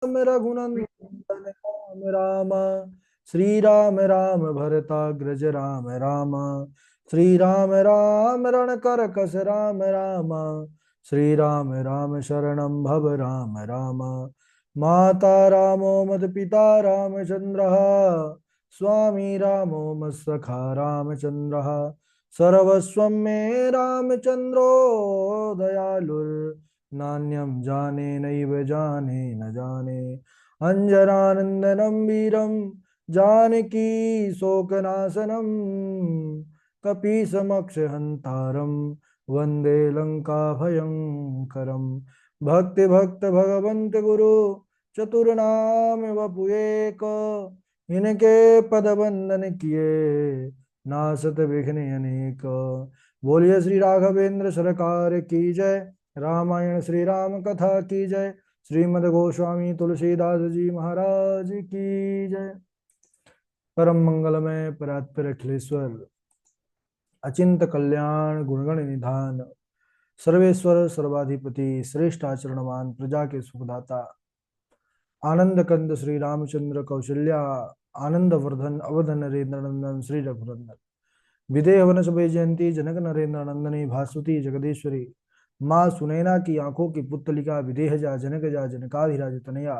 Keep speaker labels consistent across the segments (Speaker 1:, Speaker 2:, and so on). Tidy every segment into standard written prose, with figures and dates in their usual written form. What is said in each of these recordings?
Speaker 1: रघुनंदन राम राम। श्री राम राम भरताग्रज राम राम। श्री राम राम रणकर कस राम राम। श्री राम राम शरणं भव राम राम। माता रामो मद पिता रामचंद्र। स्वामी रामो मत्सखा रामचंद्र। सर्वस्वं मे रामचंद्रो दयालुर्। नान्यं जाने नैव जाने न जाने। अंजनानंदनं वीरं जानकी शोकनाशनं। कपीसमक्षहन्तारं वन्दे लङ्काभयङ्करं। भक्ति भक्त भगवंत गुरु चतुर्नाम वपुएक। इनके पद वंदन किए नासत विघ्न अनेक। बोलिए श्री राघवेंद्र सरकार की जय। रामायण श्री राम कथा की जय। श्रीमद् गोस्वामी तुलसीदास जी महाराज की जय। परम मंगलमय परात्पर अखिलेश्वर अचिंत कल्याण गुणगण निधान सर्वेश्वर सर्वाधिपति श्रेष्ठ आचरणवान प्रजा के सुखदाता आनंद कंद श्री रामचंद्र कौशल्या आनंद वर्धन अवध नरेंद्र नंदन श्री रघुनंदन विदेह वनस जयंती जनक नरेंद्र नंदनी भास्वती जगदीश्वरी माँ सुनैना की आंखों की पुतलिका विदेह जा जनकाधिराज तनया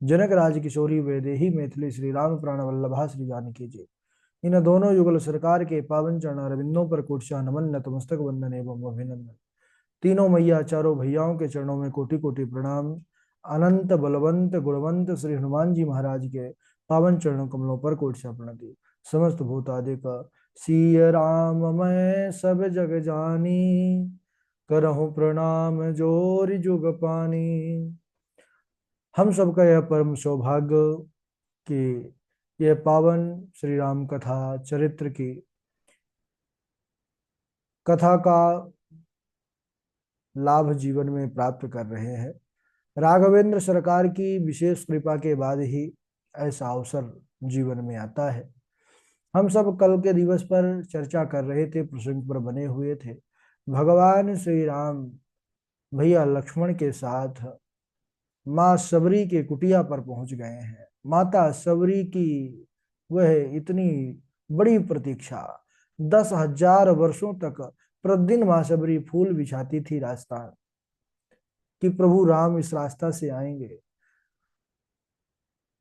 Speaker 1: जनक राज किशोरी वैदेही मैथिली श्री राम प्राण वल्लभा श्री जानकी जी। इन दोनों युगल सरकार के पावन चरण अरविंदों पर कोटशा नमन नतमस्तक वंदन एवं अभिनंदन। तीनों मैया चारों भैयाओं के चरणों में कोटि कोटि प्रणाम। अनंत बलवंत गुणवंत श्री हनुमान जी महाराज के पावन चरणों कमलों पर कोटशा प्रणति। समस्त भूतादिक सिय राम मैं सब जग जानी। करहूं प्रणाम जोर जुग पानी। हम सबका यह परम सौभाग्य कि यह पावन श्री राम कथा चरित्र की कथा का लाभ जीवन में प्राप्त कर रहे हैं। राघवेंद्र सरकार की विशेष कृपा के बाद ही ऐसा अवसर जीवन में आता है। हम सब कल के दिवस पर चर्चा कर रहे थे, प्रसंग पर बने हुए थे। भगवान श्री राम भैया लक्ष्मण के साथ माँ सबरी के कुटिया पर पहुंच गए हैं। माता सबरी की वह इतनी बड़ी प्रतीक्षा 10,000 वर्षों तक प्रतिदिन माँ सबरी फूल बिछाती थी रास्ता कि प्रभु राम इस रास्ता से आएंगे।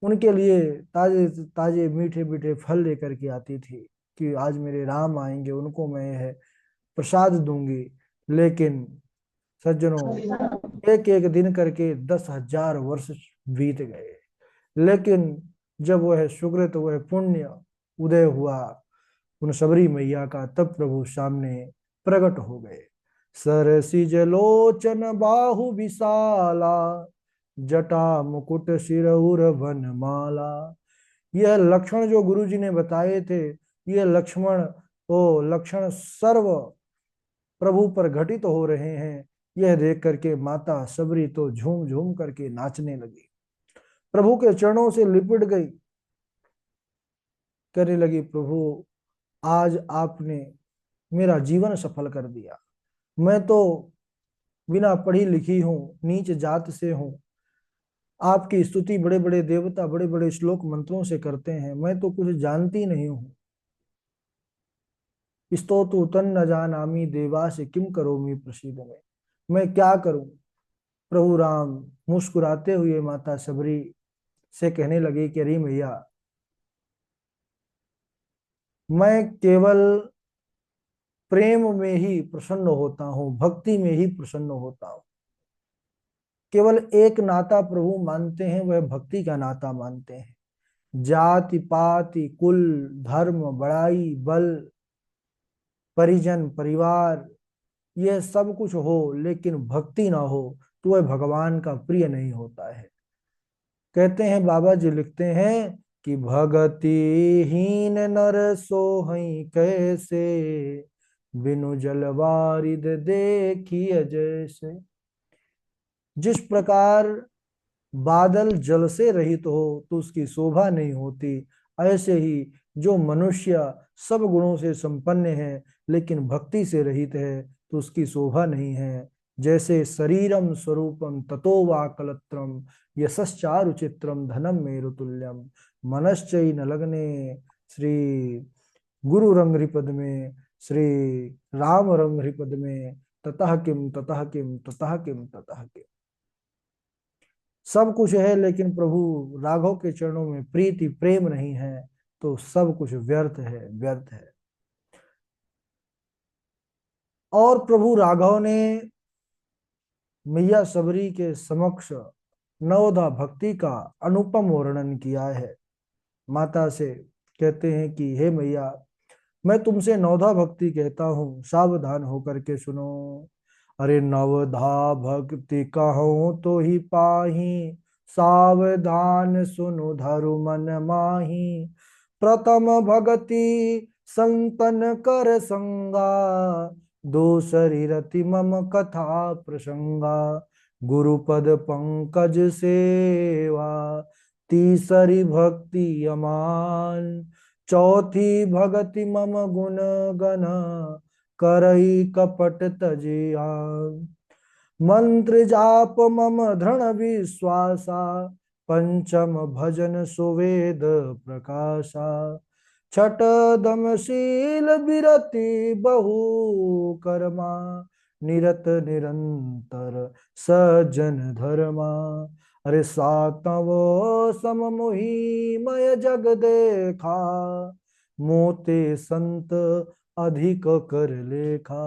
Speaker 1: उनके लिए ताजे ताजे मीठे मीठे फल लेकर के आती थी कि आज मेरे राम आएंगे, उनको मैं यह प्रसाद दूंगी। लेकिन सज्जनों, एक एक दिन करके 10,000 वर्ष बीत गए। लेकिन जब वह सुकृत वह पुण्य उदय हुआ उन सबरी मैया का, तब प्रभु सामने प्रकट हो गए। सरसिज लोचन बाहु विशाला जटा मुकुट सिरउर वनमाला। यह लक्षण जो गुरु जी ने बताए थे, यह लक्षण सर्व प्रभु पर घटित हो रहे हैं। यह देख करके माता सबरी तो झूम झूम करके नाचने लगी, प्रभु के चरणों से लिपट गई, कहने लगी प्रभु आज आपने मेरा जीवन सफल कर दिया। मैं तो बिना पढ़ी लिखी हूं, नीच जात से हूं। आपकी स्तुति बड़े बड़े देवता बड़े बड़े श्लोक मंत्रों से करते हैं, मैं तो कुछ जानती नहीं हूं। स्तोतु तन न जानामि देवास किम करोमि प्रसीद में, मैं क्या करूं। प्रभु राम मुस्कुराते हुए माता सबरी से कहने लगे कि अरे मैया, मैं केवल प्रेम में ही प्रसन्न होता हूं, भक्ति में ही प्रसन्न होता हूं। केवल एक नाता प्रभु मानते हैं, वह भक्ति का नाता मानते हैं। जाति पाति कुल धर्म बड़ाई बल परिजन परिवार यह सब कुछ हो, लेकिन भक्ति ना हो तो वह भगवान का प्रिय नहीं होता है। कहते हैं बाबा जी लिखते हैं कि भगति हीन नर सोहई कैसे। बिनु जलवारिद देखिए जैसे। जिस प्रकार बादल जल से रहित हो तो उसकी शोभा नहीं होती, ऐसे ही जो मनुष्य सब गुणों से संपन्न है लेकिन भक्ति से रहित है तो उसकी शोभा नहीं है। जैसे शरीरम स्वरूपम ततो वा कलत्रम यशश्चारु चित्रम धनम मेरु तुल्यम मनश्चै न लग्ने श्री गुरु रंग में श्री राम रंग में ततः किम ततः किम ततः किम ततः किम। सब कुछ है लेकिन प्रभु राघव के चरणों में प्रीति प्रेम नहीं है तो सब कुछ व्यर्थ है, व्यर्थ है। और प्रभु राघव ने मैया सबरी के समक्ष नवोधा भक्ति का अनुपम वर्णन किया है। माता से कहते हैं कि हे मैया, मैं तुमसे नवधा भक्ति कहता हूँ, सावधान होकर के सुनो। अरे नवधा भक्ति कहो तो ही पाही, सावधान सुनो धरु मन माही। प्रथम भगति संतन कर संगा, दूसरी रति मम कथा प्रसंगा। गुरुपद पंकज सेवा, तीसरी भक्ति अमान। चौथी भगति मम गुण गण, करई कपट तजिया। मंत्र जाप मम दृढ़ विश्वासा, पंचम भजन सुवेद प्रकाशा। छठ दम शील विरति बहु कर्मा, निरत निरंतर सज्जन धर्मा। अरे सातवो सम मोहि मय जग देखा, मोते संत अधिक कर लेखा।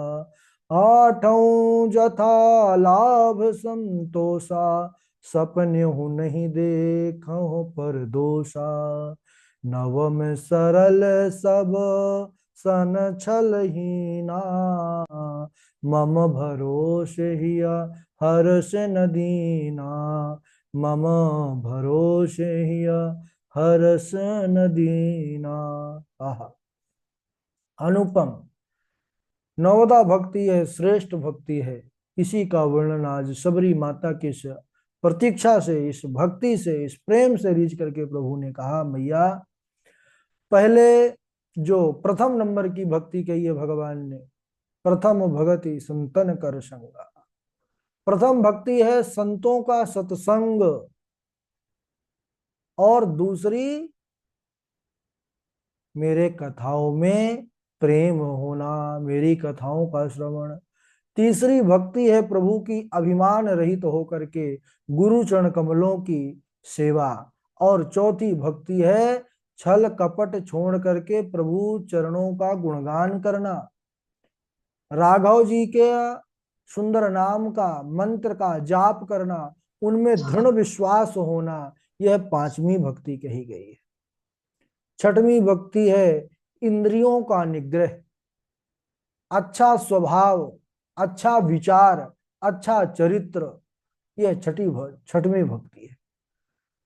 Speaker 1: आठों जथा लाभ संतोषा, सपन्यु नहीं देखो पर दोषा। नवम सरल सब सन छल हीना, मम भरोसे हिया हर्ष न दीना। मम भरोसे हिया हर्ष न दीना। आहा, अनुपम नवदा भक्ति है, श्रेष्ठ भक्ति है। इसी का वर्णन आज सबरी माता की इस प्रतीक्षा से, इस भक्ति से, इस प्रेम से रीझ करके प्रभु ने कहा, मैया पहले जो प्रथम नंबर की भक्ति कही है भगवान ने, प्रथम भगति संतन कर संगा। प्रथम भक्ति है संतों का सत्संग, और दूसरी मेरे कथाओं में प्रेम होना, मेरी कथाओं का श्रवण। तीसरी भक्ति है प्रभु की अभिमान रहित होकर के गुरु चरण कमलों की सेवा। और चौथी भक्ति है छल कपट छोड़ करके प्रभु चरणों का गुणगान करना, राघव जी के सुंदर नाम का मंत्र का जाप करना, उनमें दृढ़ विश्वास होना। यह पांचवी भक्ति कही गई है। छठवीं भक्ति है इंद्रियों का निग्रह, अच्छा स्वभाव, अच्छा विचार, अच्छा चरित्र। यह छठवीं भक्ति है।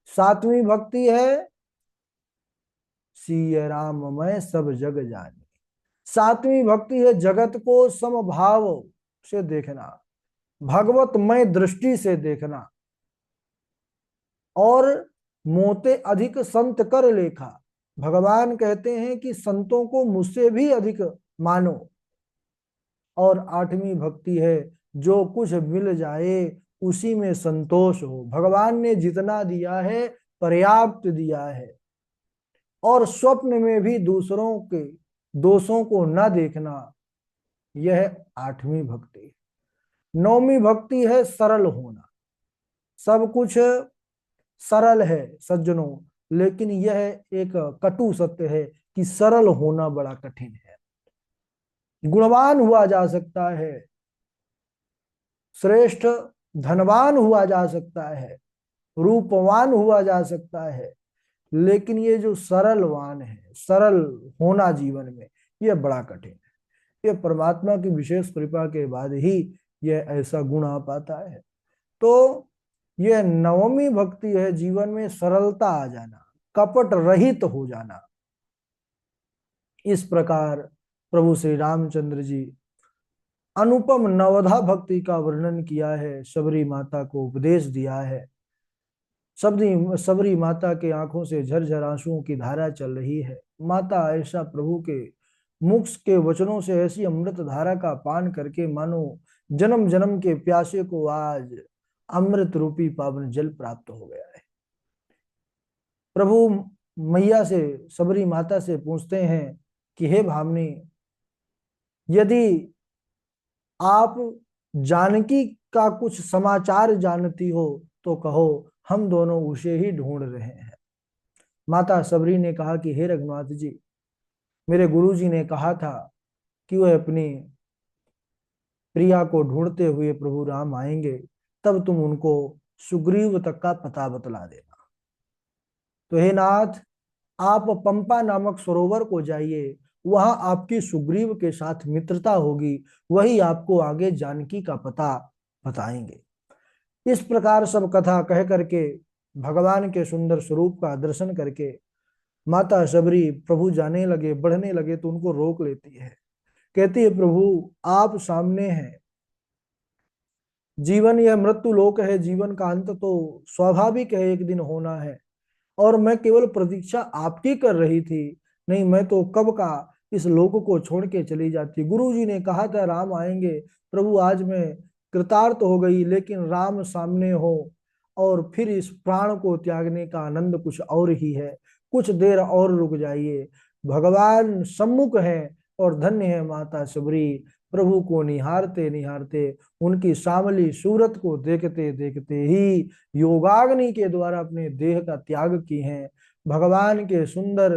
Speaker 1: सातवीं भक्ति है सिय राम मैं सब जग जानी। सातवीं भक्ति है जगत को समभाव से देखना, भगवतमय दृष्टि से देखना। और मोते अधिक संत कर लेखा, भगवान कहते हैं कि संतों को मुझसे भी अधिक मानो। और आठवीं भक्ति है जो कुछ मिल जाए उसी में संतोष हो, भगवान ने जितना दिया है पर्याप्त दिया है। और स्वप्न में भी दूसरों के दोषों को न देखना, यह आठवीं भक्ति। नौवीं भक्ति है सरल होना। सब कुछ सरल है सज्जनों, लेकिन यह एक कटु सत्य है कि सरल होना बड़ा कठिन है। गुणवान हुआ जा सकता है, श्रेष्ठ धनवान हुआ जा सकता है, रूपवान हुआ जा सकता है, लेकिन ये जो सरलवान है, सरल होना जीवन में, यह बड़ा कठिन है। यह परमात्मा की विशेष कृपा के बाद ही यह ऐसा गुण आ पाता है। तो यह नवमी भक्ति है, जीवन में सरलता आ जाना, कपट रहित हो जाना। इस प्रकार प्रभु श्री रामचंद्र जी अनुपम नवधा भक्ति का वर्णन किया है, सबरी माता को उपदेश दिया है। सबरी माता के आंखों से झरझर आंसुओं की धारा चल रही है। माता ऐसा प्रभु के मुख के वचनों से ऐसी अमृत धारा का पान करके मानो जन्म जन्म के प्यासे को आज अमृत रूपी पावन जल प्राप्त हो गया है। प्रभु मैया से, सबरी माता से पूछते हैं कि हे भामिनी, यदि आप जानकी का कुछ समाचार जानती हो तो कहो, हम दोनों उसे ही ढूंढ रहे हैं। माता सबरी ने कहा कि हे रघुनाथ जी, मेरे गुरुजी ने कहा था कि वह अपनी प्रिया को ढूंढते हुए प्रभु राम आएंगे, तब तुम उनको सुग्रीव तक का पता बतला देना। तो हे नाथ, आप पंपा नामक सरोवर को जाइए, वहां आपकी सुग्रीव के साथ मित्रता होगी, वही आपको आगे जानकी का पता बताएंगे। इस प्रकार सब कथा कह करके, भगवान के सुंदर स्वरूप का दर्शन करके माता शबरी प्रभु जाने लगे, बढ़ने लगे तो उनको रोक लेती है। कहती है, प्रभु आप सामने हैं, जीवन यह मृत्यु लोक है, जीवन का अंत तो स्वाभाविक है, एक दिन होना है, और मैं केवल प्रतीक्षा आपकी कर रही थी, नहीं मैं तो कब का इस लोक को छोड़ के चली जाती। गुरु जी ने कहा था राम आएंगे, प्रभु आज मैं कृतार्थ हो गई, लेकिन राम सामने हो और फिर इस प्राण को त्यागने का आनंद कुछ और ही है, कुछ देर और रुक जाइए, भगवान सम्मुख है। और धन्य है माता सबरी, प्रभु को निहारते निहारते, उनकी सामली सूरत को देखते देखते ही योगाग्नि के द्वारा अपने देह का त्याग की हैं। भगवान के सुंदर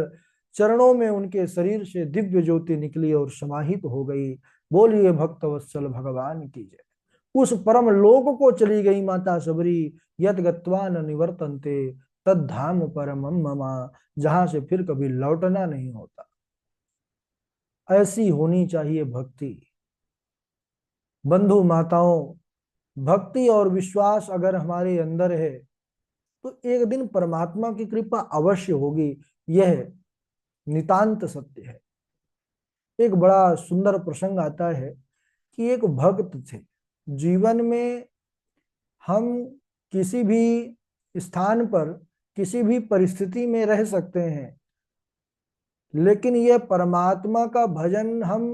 Speaker 1: चरणों में उनके शरीर से दिव्य ज्योति निकली और समाहित हो गई। बोलिए भक्तवत्सल भगवान की जय। उस परम लोक को चली गई माता सबरी, यद गत्वा न निवर्तन्ते तद धाम परमम ममा, जहां से फिर कभी लौटना नहीं होता। ऐसी होनी चाहिए भक्ति। बंधु माताओं, भक्ति और विश्वास अगर हमारे अंदर है तो एक दिन परमात्मा की कृपा अवश्य होगी, यह नितांत सत्य है। एक बड़ा सुंदर प्रसंग आता है कि एक भक्त थे। जीवन में हम किसी भी स्थान पर, किसी भी परिस्थिति में रह सकते हैं, लेकिन यह परमात्मा का भजन हम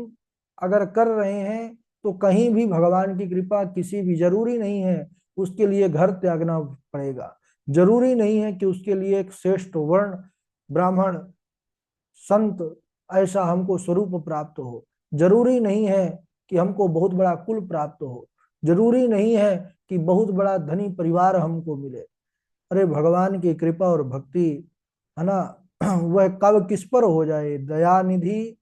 Speaker 1: अगर कर रहे हैं तो कहीं भी भगवान की कृपा किसी भी, जरूरी नहीं है उसके लिए घर त्यागना पड़ेगा, जरूरी नहीं है कि उसके लिए एक श्रेष्ठ वर्ण, ब्राह्मण, संत ऐसा हमको स्वरूप प्राप्त हो, जरूरी नहीं है कि हमको बहुत बड़ा कुल प्राप्त हो, जरूरी नहीं है कि बहुत बड़ा धनी परिवार हमको मिले। अरे भगवान की कृपा और भक्ति है ना, वह कब किस पर हो जाए। दया निधि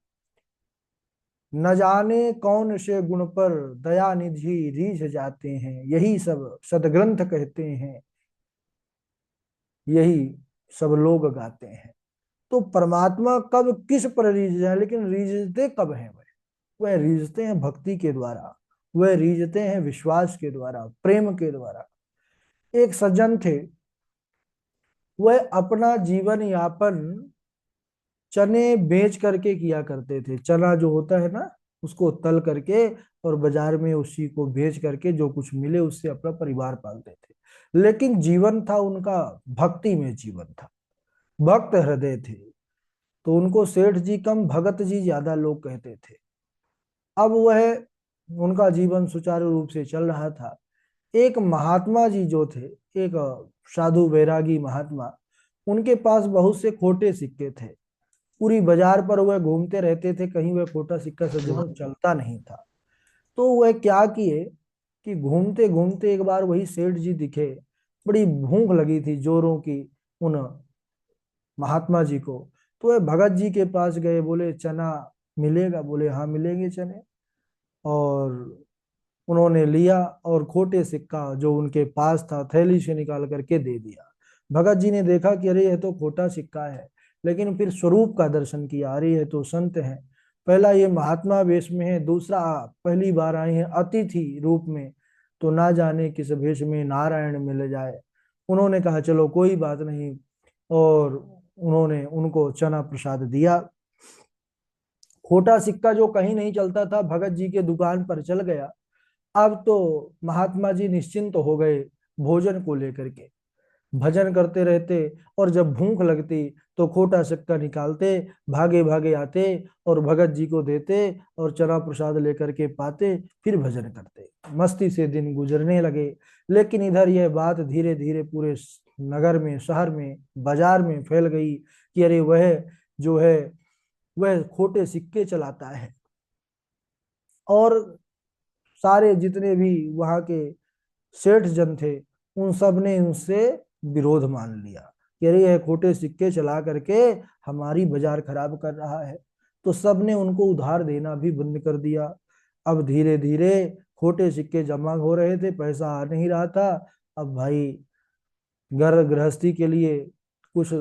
Speaker 1: न जाने कौन से गुण पर, दया निधि रीझ जाते हैं, यही सब सदग्रंथ कहते हैं, यही सब लोग गाते हैं। तो परमात्मा कब किस पर रीझ जाए, लेकिन रीझते कब हैं वह रीझते हैं भक्ति के द्वारा, वह रीझते हैं विश्वास के द्वारा, प्रेम के द्वारा। एक सज्जन थे, वह अपना जीवन यापन चने बेच करके किया करते थे। चना जो होता है ना, उसको तल करके और बाजार में उसी को बेच करके जो कुछ मिले उससे अपना परिवार पालते थे। लेकिन जीवन था उनका भक्ति में जीवन था, भक्त हृदय थे, तो उनको सेठ जी कम भगत जी ज्यादा लोग कहते थे। अब वह, उनका जीवन सुचारू रूप से चल रहा था। एक महात्मा जी जो थे, एक साधु वैरागी महात्मा, उनके पास बहुत से खोटे सिक्के थे। पूरी बाजार पर वह घूमते रहते थे, कहीं वह खोटा सिक्का सज्जनों चलता नहीं था। तो वह क्या किए कि घूमते घूमते एक बार वही सेठ जी दिखे। बड़ी भूख लगी थी जोरों की उन महात्मा जी को। तो वह भगत जी के पास गए, बोले चना मिलेगा? बोले हाँ मिलेंगे चने। और उन्होंने लिया और खोटे सिक्का जो उनके पास था थैली से निकाल करके दे दिया। भगत जी ने देखा कि अरे यह तो खोटा सिक्का है, लेकिन फिर स्वरूप का दर्शन किया, अरे यह तो संत है। पहला ये महात्मा वेश में है, दूसरा पहली बार आए हैं अतिथि रूप में, तो ना जाने किस भेष में नारायण मिल जाए। उन्होंने कहा चलो कोई बात नहीं, और उन्होंने उनको चना प्रसाद दिया। खोटा सिक्का जो कहीं नहीं चलता था, भगत जी के दुकान पर चल गया। अब तो महात्मा जी निश्चिंत तो हो गए भोजन को लेकर के, भजन करते रहते, और जब भूख लगती तो खोटा सिक्का निकालते, भागे भागे आते और भगत जी को देते और चना प्रसाद लेकर के पाते, फिर भजन करते। मस्ती से दिन गुजरने लगे। लेकिन इधर यह बात धीरे धीरे पूरे नगर में, शहर में, बाजार में फैल गई कि अरे वह जो है वह खोटे सिक्के चलाता है। और सारे जितने भी वहां के सेठ जन थे, उन सब ने उनसे विरोध मान लिया कि अरे यह खोटे सिक्के चला करके हमारी बाजार खराब कर रहा है। तो सब ने उनको उधार देना भी बंद कर दिया। अब धीरे धीरे खोटे सिक्के जमा हो रहे थे, पैसा आ नहीं रहा था। अब भाई घर गृहस्थी के लिए कुछ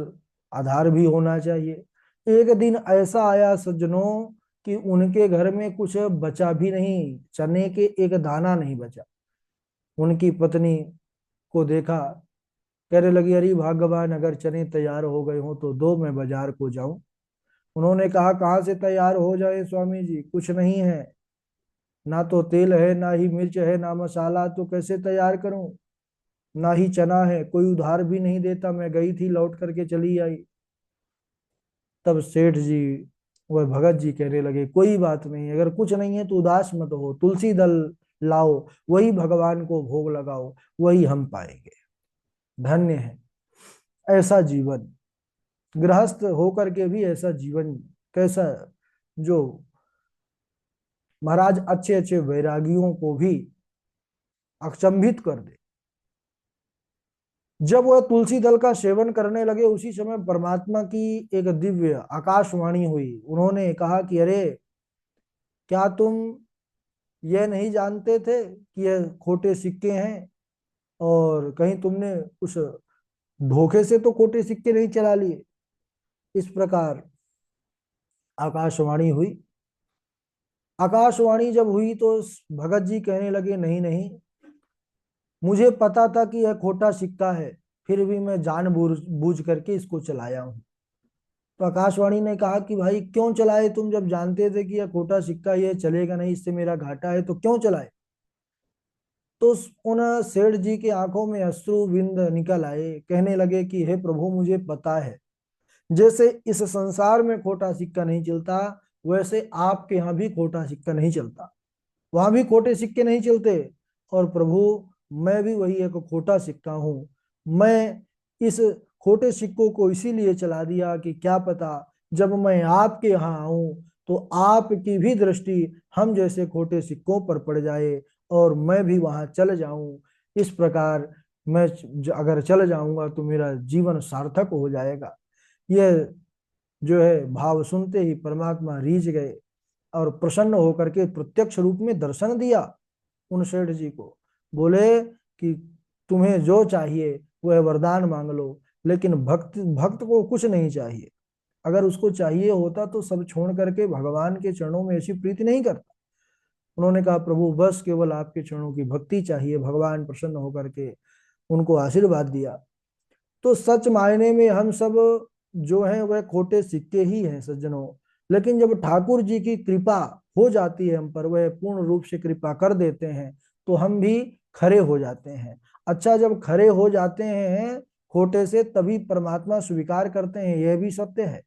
Speaker 1: आधार भी होना चाहिए। एक दिन ऐसा आया सज्जनों कि उनके घर में कुछ बचा भी नहीं, चने के एक दाना नहीं बचा। उनकी पत्नी को देखा, कहने लगी अरे भगवान, अगर चने तैयार हो गए हो तो दो, मैं बाजार को जाऊं। उन्होंने कहा कहाँ से तैयार हो जाए स्वामी जी, कुछ नहीं है, ना तो तेल है, ना ही मिर्च है, ना मसाला, तो कैसे तैयार करूं, ना ही चना है, कोई उधार भी नहीं देता, मैं गई थी लौट करके चली आई। तब सेठ जी, वह भगत जी कहने लगे कोई बात नहीं, अगर कुछ नहीं है तो उदास मत हो, तुलसी दल लाओ, वही भगवान को भोग लगाओ, वही हम पाएंगे। धन्य है ऐसा जीवन, गृहस्थ होकर के भी ऐसा जीवन कैसा, जो महाराज अच्छे अच्छे वैरागियों को भी अचंभित कर दे। जब वह तुलसी दल का सेवन करने लगे, उसी समय परमात्मा की एक दिव्य आकाशवाणी हुई। उन्होंने कहा कि अरे, क्या तुम यह नहीं जानते थे कि यह खोटे सिक्के हैं, और कहीं तुमने उस धोखे से तो खोटे सिक्के नहीं चला लिए। इस प्रकार आकाशवाणी हुई। आकाशवाणी जब हुई तो भगत जी कहने लगे नहीं नहीं, मुझे पता था कि यह खोटा सिक्का है, फिर भी मैं जान बूझ करके इसको चलाया हूं। तो आकाशवाणी ने कहा कि भाई क्यों चलाए, तुम जब जानते थे कि यह खोटा सिक्का, ये चलेगा नहीं, इससे मेरा घाटा है, तो क्यों चलाए। तो उन सेठ जी की आंखों में अश्रु बिंद निकल आए, कहने लगे कि हे प्रभु, मुझे पता है, जैसे इस संसार में खोटा सिक्का नहीं चलता, वैसे आपके यहाँ भी खोटा सिक्का नहीं चलता, वहां भी खोटे सिक्के नहीं चलते। और प्रभु, मैं भी वही एक खोटा सिक्का हूं। मैं इस खोटे सिक्कों को इसीलिए चला दिया कि क्या पता जब मैं आपके यहाँ आऊं तो आपकी भी दृष्टि हम जैसे खोटे सिक्कों पर पड़ जाए और मैं भी वहां चल जाऊं। इस प्रकार मैं अगर चल जाऊंगा तो मेरा जीवन सार्थक हो जाएगा। यह जो है भाव सुनते ही परमात्मा रीझ गए और प्रसन्न होकर के प्रत्यक्ष रूप में दर्शन दिया उन सेठ जी को। बोले कि तुम्हें जो चाहिए वह वरदान मांग लो, लेकिन भक्त भक्त को कुछ नहीं चाहिए। अगर उसको चाहिए होता तो सब छोड़ करके भगवान के चरणों में ऐसी प्रीति नहीं करता। उन्होंने कहा प्रभु, बस केवल आपके चरणों की भक्ति चाहिए। भगवान प्रसन्न होकर के उनको आशीर्वाद दिया। तो सच मायने में हम सब जो है वह खोटे सिक्के ही हैं सज्जनों। लेकिन जब ठाकुर जी की कृपा हो जाती है हम पर, वह पूर्ण रूप से कृपा कर देते हैं, तो हम भी खरे हो जाते हैं। अच्छा, जब खरे हो जाते हैं खोटे से, तभी परमात्मा स्वीकार करते हैं, यह भी सत्य है।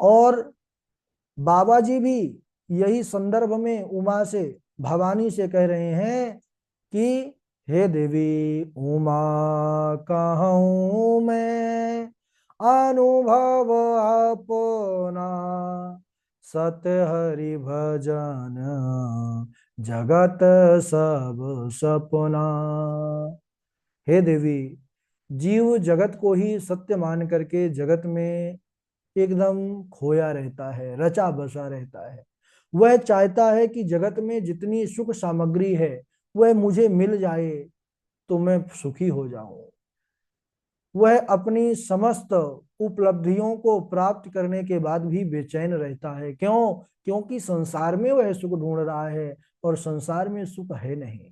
Speaker 1: और बाबा जी भी यही संदर्भ में उमा से, भवानी से कह रहे हैं कि हे देवी उमा, कहूँ मैं अनुभव अपना, सत्य हरि भजन जगत सब सपना। हे देवी, जीव जगत को ही सत्य मान करके जगत में एकदम खोया रहता है, रचा बसा रहता है। वह चाहता है कि जगत में जितनी सुख सामग्री है वह मुझे मिल जाए तो मैं सुखी हो जाऊं। वह अपनी समस्त उपलब्धियों को प्राप्त करने के बाद भी बेचैन रहता है। क्यों? क्योंकि संसार में वह सुख ढूंढ रहा है और संसार में सुख है नहीं।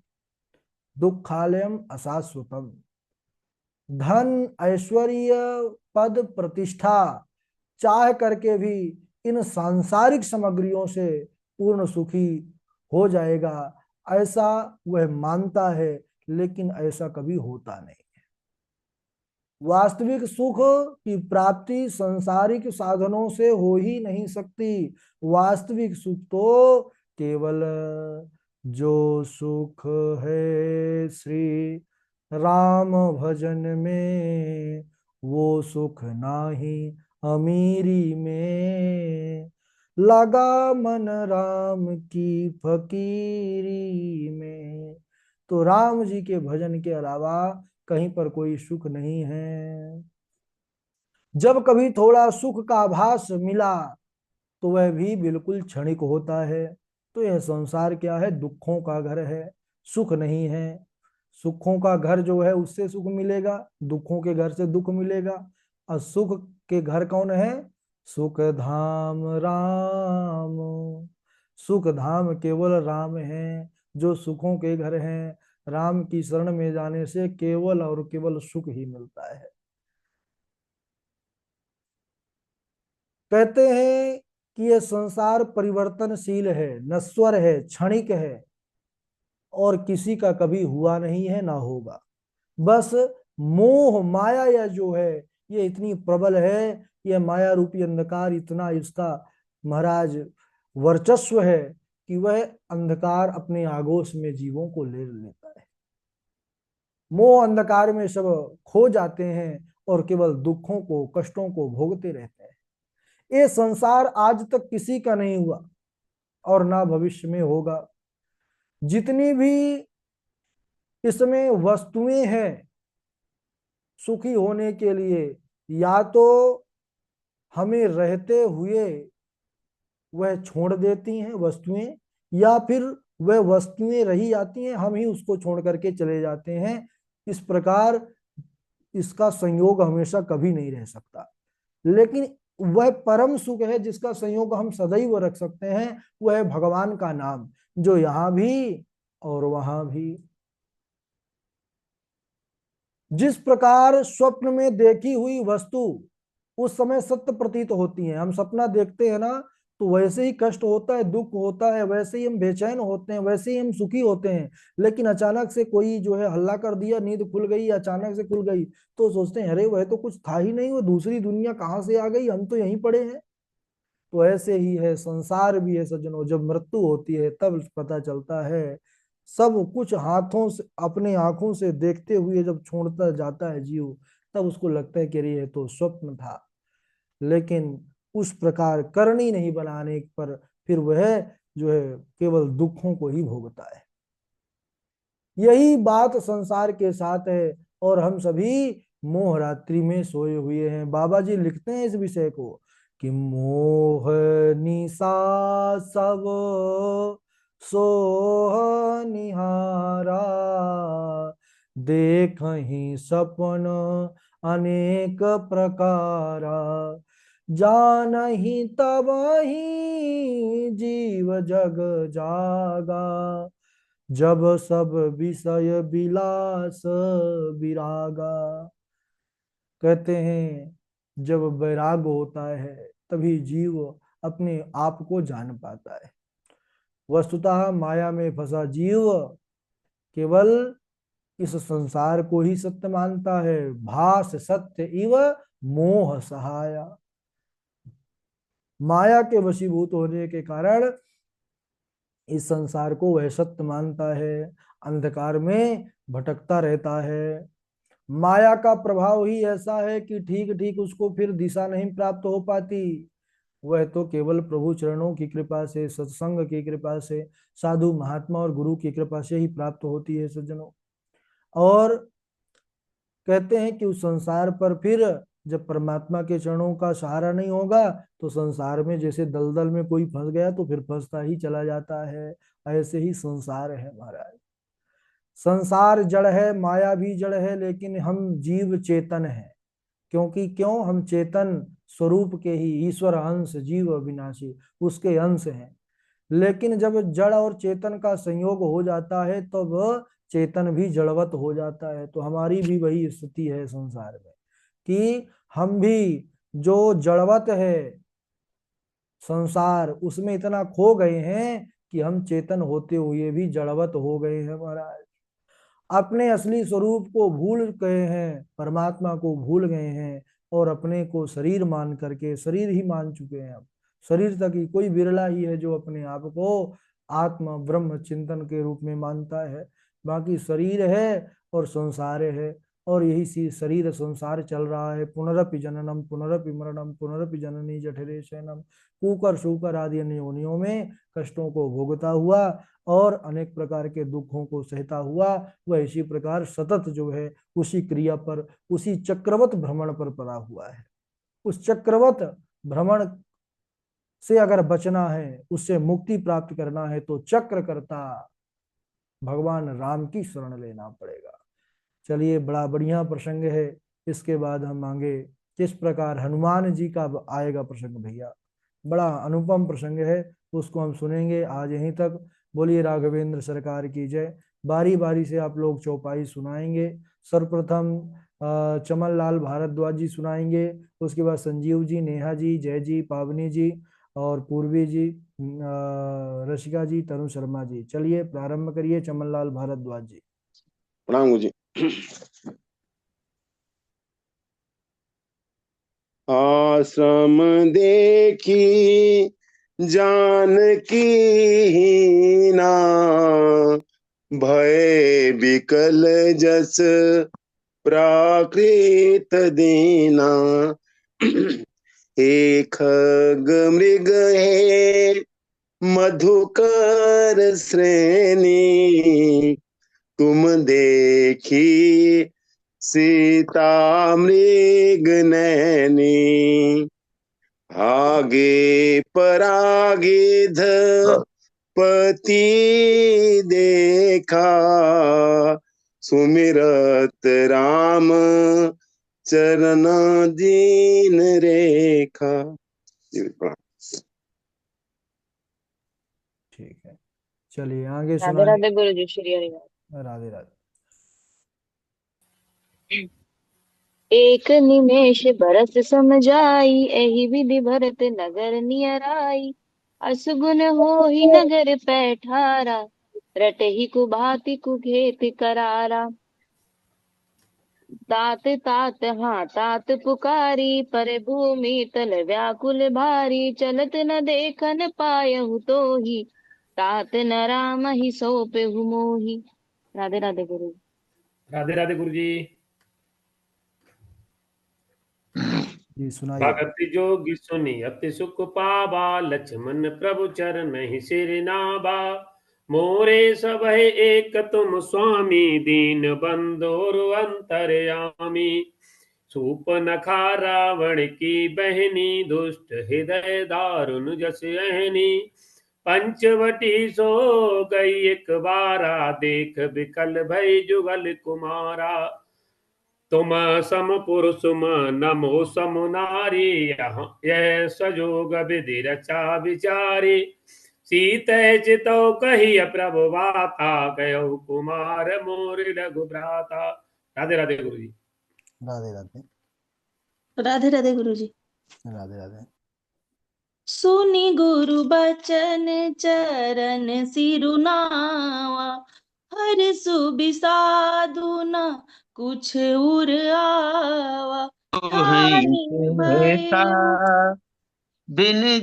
Speaker 1: दुखालयम अशाश्वतम, धन ऐश्वर्य पद प्रतिष्ठा चाह करके भी इन सांसारिक सामग्रियों से पूर्ण सुखी हो जाएगा, ऐसा वह मानता है। लेकिन ऐसा कभी होता नहीं। वास्तविक सुख की प्राप्ति सांसारिक साधनों से हो ही नहीं सकती। वास्तविक सुख तो केवल जो सुख है श्री राम भजन में, वो सुख नाही अमीरी में, लगा मन राम की फकीरी में। तो राम जी के भजन के अलावा कहीं पर कोई सुख नहीं है। जब कभी थोड़ा सुख का आभास मिला तो वह भी बिल्कुल क्षणिक होता है। तो यह संसार क्या है? दुखों का घर है, सुख नहीं है। सुखों का घर जो है उससे सुख मिलेगा, दुखों के घर से दुख मिलेगा। और सुख के घर कौन है? सुख धाम राम। सुख धाम केवल राम है, जो सुखों के घर हैं। राम की शरण में जाने से केवल और केवल सुख ही मिलता है। कहते हैं कि यह संसार परिवर्तनशील है, नश्वर है, क्षणिक है, और किसी का कभी हुआ नहीं है ना होगा। बस मोह माया या जो है ये इतनी प्रबल है, यह माया रूपी अंधकार इतना इसका महाराज वर्चस्व है कि वह अंधकार अपने आगोश में जीवों को ले लेता है। मोह अंधकार में सब खो जाते हैं और केवल दुखों को, कष्टों को भोगते रहते हैं। ये संसार आज तक किसी का नहीं हुआ और ना भविष्य में होगा। जितनी भी इसमें वस्तुएं हैं सुखी होने के लिए, या तो हमें रहते हुए वह छोड़ देती हैं वस्तुएं, या फिर वह वस्तुएं रही जाती हैं, हम ही उसको छोड़ करके चले जाते हैं। इस प्रकार इसका संयोग हमेशा कभी नहीं रह सकता। लेकिन वह परम सुख है जिसका संयोग हम सदैव रख सकते हैं, वह है भगवान का नाम, जो यहां भी और वहां भी। जिस प्रकार स्वप्न में देखी हुई वस्तु उस समय सत्य प्रतीत होती है, हम सपना देखते हैं ना, तो वैसे ही कष्ट होता है, दुख होता है, वैसे ही हम बेचैन होते हैं, वैसे ही हम सुखी होते हैं। लेकिन अचानक से कोई जो है हल्ला कर दिया, नींद खुल गई, अचानक से खुल गई, तो सोचते हैं अरे वह तो कुछ था ही नहीं, वो दूसरी दुनिया कहाँ से आ गई, हम तो यहीं पड़े हैं। तो ऐसे ही है संसार भी है सज्जनों। जब मृत्यु होती है तब पता चलता है, सब कुछ हाथों से अपने आंखों से देखते हुए जब छोड़ता जाता है जीव, तब उसको लगता है कि अरे ये तो स्वप्न था। लेकिन उस प्रकार करनी नहीं बनाने पर फिर वह जो है केवल दुखों को ही भोगता है। यही बात संसार के साथ है, और हम सभी मोह रात्रि में सोए हुए हैं। बाबा जी लिखते हैं इस विषय को कि मोह निशा सब सोह निहारा, देख ही सपन अनेक प्रकारा, जान ही तब ही जीव जग जागा, जब सब विषय विलास विरागा। कहते हैं जब वैराग होता है तभी जीव अपने आप को जान पाता है। वस्तुतः माया में फंसा जीव केवल इस संसार को ही सत्य मानता है। भास सत्य इव मोह सहाया। माया के वशीभूत होने के कारण इस संसार को वह सत्य मानता है, अंधकार में भटकता रहता है। माया का प्रभाव ही ऐसा है कि ठीक ठीक उसको फिर दिशा नहीं प्राप्त हो पाती। वह तो केवल प्रभु चरणों की कृपा से, सत्संग की कृपा से, साधु महात्मा और गुरु की कृपा से ही प्राप्त होती है सज्जनों। और कहते हैं कि उस संसार पर फिर जब परमात्मा के चरणों का सहारा नहीं होगा तो संसार में जैसे दलदल में कोई फंस गया तो फिर फंसता ही चला जाता है। ऐसे ही संसार है महाराज। संसार जड़ है, माया भी जड़ है, लेकिन हम जीव चेतन है। क्योंकि क्यों? हम चेतन स्वरूप के ही ईश्वर अंश, जीव अविनाशी उसके अंश हैं। लेकिन जब जड़ और चेतन का संयोग हो जाता है तब चेतन भी जड़वत हो जाता है। तो हमारी भी वही स्थिति है संसार में कि हम भी जो जड़वत है संसार, उसमें इतना खो गए हैं कि हम चेतन होते हुए भी जड़वत हो गए हैं महाराज। अपने असली स्वरूप को भूल गए हैं, परमात्मा को भूल गए हैं और अपने को शरीर मान करके शरीर ही मान चुके हैं। अब शरीर तक ही कोई विरला ही है जो अपने आप को आत्मा ब्रह्म चिंतन के रूप में मानता है। बाकी शरीर है और संसार है, और यही सी शरीर संसार चल रहा है। पुनरपि जननम पुनरपि मरणम पुनरपि जननी जठरे शयनम, कुकर शुकर आदि अन्य योनियों में कष्टों को भोगता हुआ और अनेक प्रकार के दुखों को सहता हुआ वह इसी प्रकार सतत जो है उसी क्रिया पर, उसी चक्रवत भ्रमण पर पड़ा हुआ है। उस चक्रवत भ्रमण से अगर बचना है, उससे मुक्ति प्राप्त करना है, तो चक्रकर्ता भगवान राम की शरण लेना पड़ेगा। चलिए, बड़ा बढ़िया प्रसंग है। इसके बाद हम आगे किस प्रकार हनुमान जी का आएगा प्रसंग भैया, बड़ा अनुपम प्रसंग है, उसको हम सुनेंगे। आज यहीं तक। बोलिए राघवेंद्र सरकार की जय। बारी बारी से आप लोग चौपाई सुनाएंगे। सर्वप्रथम चमन लाल भारद्वाज जी सुनाएंगे, उसके बाद संजीव जी, नेहा जी, जय जी, पावनी जी और पूर्वी जी, रशिका जी, तनु शर्मा जी। चलिए प्रारंभ करिए चमन लाल भारद्वाज जी।
Speaker 2: प्रणाम गुरुजी। आश्रम देखी जानकी ना, भय विकल जस प्राकृत दीना। एक खग मृग है मधुकर श्रेणी, तुम देखी सीता मृग नैनी। आगे परागिध पति देखा, सुमिरत राम चरण दीन रेखा।
Speaker 1: ठीक है, चलिए आगे
Speaker 3: राधे
Speaker 1: सुनाइए।
Speaker 3: राधे गुरु जी, श्री हरिवार।
Speaker 1: राधे राधे।
Speaker 3: एक निमेष बरस समझाई, एहि विधि भरत नगर नियर आई। असगुन होहि नगर पैठारा, रटहि कुभाति कुघेत करारा। तात तात हाँ तात पुकारी, पर भूमि तल व्याकुल भारी। चलत न देखन पायहु तोहि, तात न राम ही सौंपहु मोहि। राधे राधे गुरु।
Speaker 4: राधे राधे गुरु जी।
Speaker 1: जी सुनाइए।
Speaker 4: भगत जोगी सुनी अति सुख पावा, लक्ष्मण प्रभु चरण ही सिर नावा। मोरे सब एक तुम स्वामी, दीन बंधु अंतर्यामी। सूप नखा रावण की बहनी, दुष्ट हृदय दारुण जस अहनी। पंचवटी सो गई एक बारा, देख विकल भई जुगल कुमारा। तुम सम पुरुष नमो सम नारी, यह सजोग विधि रचा विचारी। सीत चितो कही प्रभु बाता, कहो कुमार मोर रघुभ्राता। राधे राधे गुरु जी।
Speaker 1: राधे राधे।
Speaker 5: राधे राधे गुरु जी।
Speaker 1: राधे राधे।
Speaker 5: सुनि गुरु बचन चरण सिरुनावा, हर सुबिसाधु न कुछ उर आवा। ठाई भय
Speaker 6: बिन